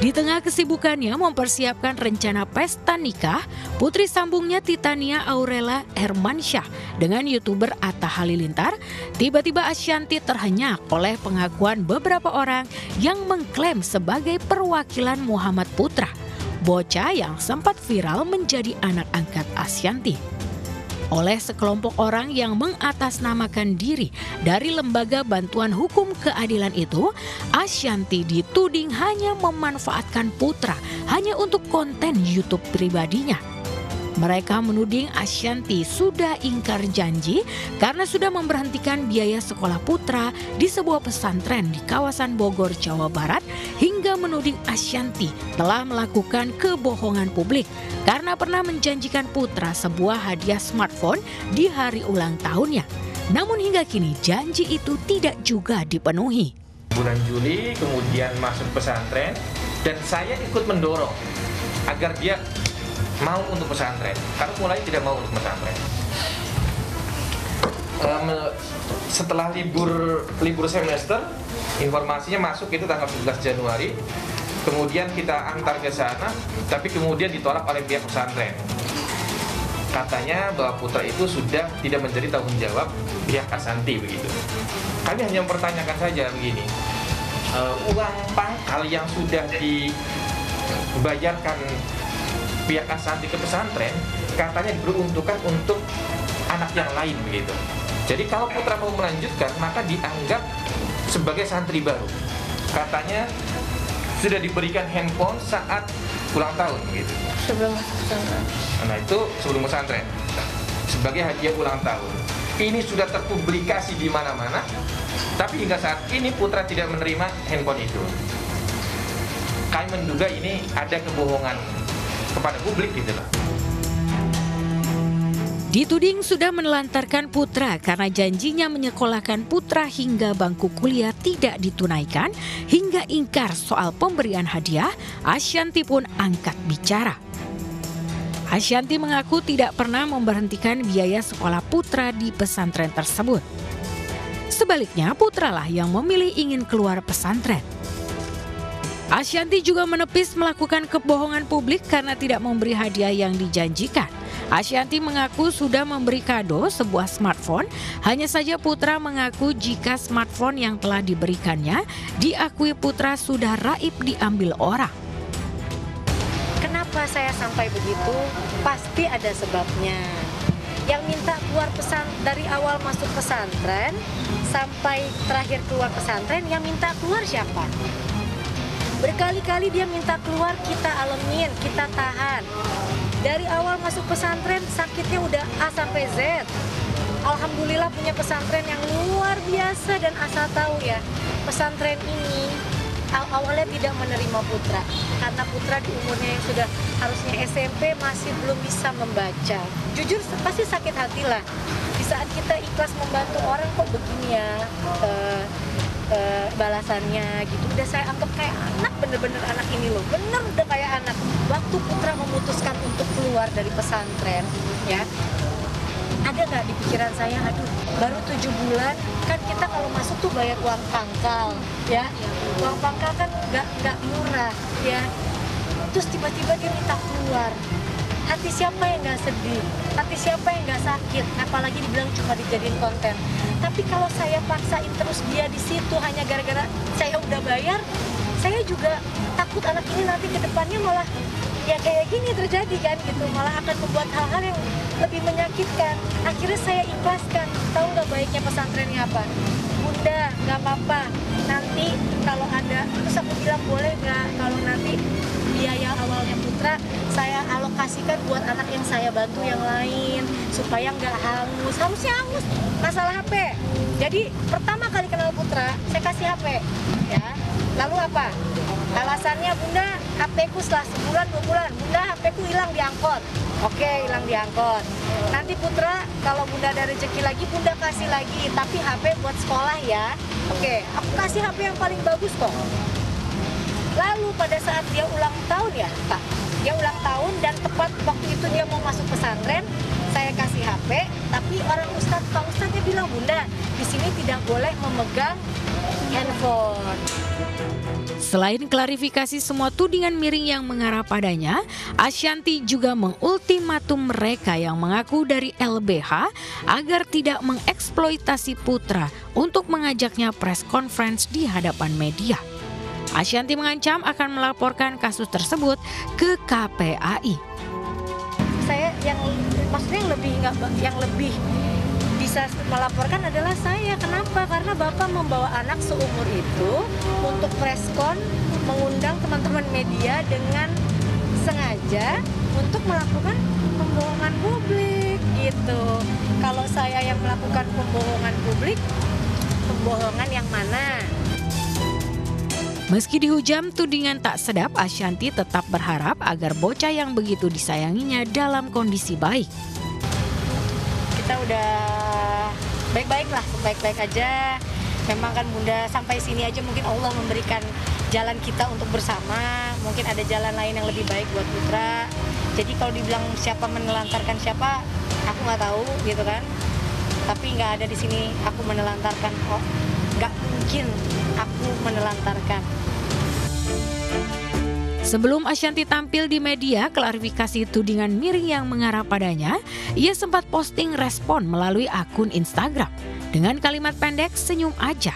Di tengah kesibukannya mempersiapkan rencana pesta nikah, putri sambungnya Titania Aurela Hermansyah dengan YouTuber Atta Halilintar, tiba-tiba Ashanty terhenyak oleh pengakuan beberapa orang yang mengklaim sebagai perwakilan Muhammad Putra, bocah yang sempat viral menjadi anak angkat Ashanty. Oleh sekelompok orang yang mengatasnamakan diri dari Lembaga Bantuan Hukum Keadilan itu, Ashanty dituding hanya memanfaatkan Putra hanya untuk konten YouTube pribadinya. Mereka menuding Ashanty sudah ingkar janji karena sudah memberhentikan biaya sekolah Putra di sebuah pesantren di kawasan Bogor, Jawa Barat, hingga menuding Ashanty telah melakukan kebohongan publik karena pernah menjanjikan Putra sebuah hadiah smartphone di hari ulang tahunnya. Namun hingga kini janji itu tidak juga dipenuhi. Bulan Juli kemudian masuk pesantren dan saya ikut mendorong agar dia mau untuk pesantren, karena mulai tidak mau untuk pesantren. Setelah libur semester, informasinya masuk itu tanggal 11 Januari. Kemudian kita antar ke sana, tapi kemudian ditolak oleh pihak pesantren. Katanya bahwa Putra itu sudah tidak menjadi tanggung jawab pihak Ashanty begitu. Kami hanya mempertanyakan saja begini, uang pangkal yang sudah dibayarkan pihak Ashanty ke pesantren katanya diperuntukkan untuk anak yang lain begitu. Jadi kalau Putra mau melanjutkan maka dianggap sebagai santri baru. Katanya sudah diberikan handphone saat ulang tahun begitu. Sebelum pesantren. Nah itu sebelum pesantren sebagai hadiah ulang tahun. Ini sudah terpublikasi di mana-mana. Tapi hingga saat ini Putra tidak menerima handphone itu. Kami menduga ini ada kebohongan kepada publik gitu loh. Dituding sudah menelantarkan Putra karena janjinya menyekolahkan Putra hingga bangku kuliah tidak ditunaikan, hingga ingkar soal pemberian hadiah, Ashanty pun angkat bicara. Ashanty mengaku tidak pernah memberhentikan biaya sekolah Putra di pesantren tersebut. Sebaliknya Putra lah yang memilih ingin keluar pesantren. Ashanty juga menepis melakukan kebohongan publik karena tidak memberi hadiah yang dijanjikan. Ashanty mengaku sudah memberi kado sebuah smartphone, hanya saja Putra mengaku jika smartphone yang telah diberikannya diakui Putra sudah raib diambil orang. Kenapa saya sampai begitu? Pasti ada sebabnya. Yang minta keluar dari awal masuk pesantren sampai terakhir keluar pesantren, yang minta keluar siapa? Berkali-kali dia minta keluar, kita alamin, kita tahan. Dari awal masuk pesantren sakitnya udah A sampai Z. Alhamdulillah punya pesantren yang luar biasa, dan asal tahu ya, pesantren ini awalnya tidak menerima Putra karena Putra di umurnya yang sudah harusnya SMP masih belum bisa membaca. Jujur pasti sakit hati lah di saat kita ikhlas membantu orang kok begini ya balasannya gitu. Udah saya anggap kayak anak, bener-bener anak ini loh, bener udah kayak anak. Waktu Putra memutuskan untuk keluar dari pesantren ya, ada nggak di pikiran saya, aduh baru 7 bulan kan kita kalau masuk tuh bayar uang pangkal ya, uang pangkal kan nggak murah ya, terus tiba-tiba dia minta keluar. Hati siapa yang nggak sedih, hati siapa yang nggak sakit, apalagi dibilang cuma dijadiin konten. Tapi kalau saya paksain terus dia di situ hanya gara-gara saya udah bayar, saya juga takut anak ini nanti ke depannya malah ya kayak gini terjadi kan gitu, malah akan membuat hal-hal yang lebih menyakitkan. Akhirnya saya ikhlaskan. Tahu nggak baiknya pesantrennya apa? Bunda, nggak apa-apa, nanti kalau ada, terus aku bilang boleh nggak kalau nanti biaya awalnya Putra saya alokasikan buat anak yang saya bantu yang lain supaya nggak hangus. Harusnya hangus masalah HP. Jadi pertama kali kenal Putra saya kasih HP ya. Lalu apa? Alasannya, Bunda, HP-ku setelah sebulan 2 bulan, Bunda HP-ku hilang di angkot. Oke, hilang di angkot. Nanti Putra kalau Bunda ada rezeki lagi, Bunda kasih lagi, tapi HP buat sekolah ya. Oke, aku kasih HP yang paling bagus kok. Lalu pada saat dia ulang tahun ya Pak, dia ulang tahun dan tepat waktu itu dia mau masuk pesantren, saya kasih HP, tapi orang Pak Ustadznya bilang, Bunda, di sini tidak boleh memegang handphone. Selain klarifikasi semua tudingan miring yang mengarah padanya, Ashanty juga mengultimatum mereka yang mengaku dari LBH agar tidak mengeksploitasi Putra untuk mengajaknya press conference di hadapan media. Ashanty mengancam akan melaporkan kasus tersebut ke KPAI. Saya maksudnya yang lebih bisa melaporkan adalah saya. Kenapa? Karena Bapak membawa anak seumur itu untuk preskon, mengundang teman-teman media dengan sengaja untuk melakukan pembohongan publik gitu. Kalau saya yang melakukan pembohongan publik, pembohongan yang mana? Meski dihujam tudingan tak sedap, Ashanty tetap berharap agar bocah yang begitu disayanginya dalam kondisi baik. Kita udah baik-baik lah, baik-baik aja. Memang kan Bunda sampai sini aja mungkin Allah memberikan jalan kita untuk bersama. Mungkin ada jalan lain yang lebih baik buat Putra. Jadi kalau dibilang siapa menelantarkan siapa, aku nggak tahu gitu kan. Tapi nggak ada di sini aku menelantarkan. Oh, nggak mungkin aku menelantarkan. Sebelum Ashanty tampil di media, klarifikasi tudingan miring yang mengarah padanya, ia sempat posting respon melalui akun Instagram dengan kalimat pendek "senyum aja".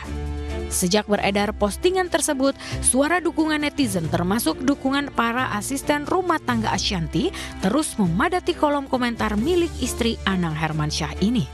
Sejak beredar postingan tersebut, suara dukungan netizen termasuk dukungan para asisten rumah tangga Ashanty terus memadati kolom komentar milik istri Anang Hermansyah ini.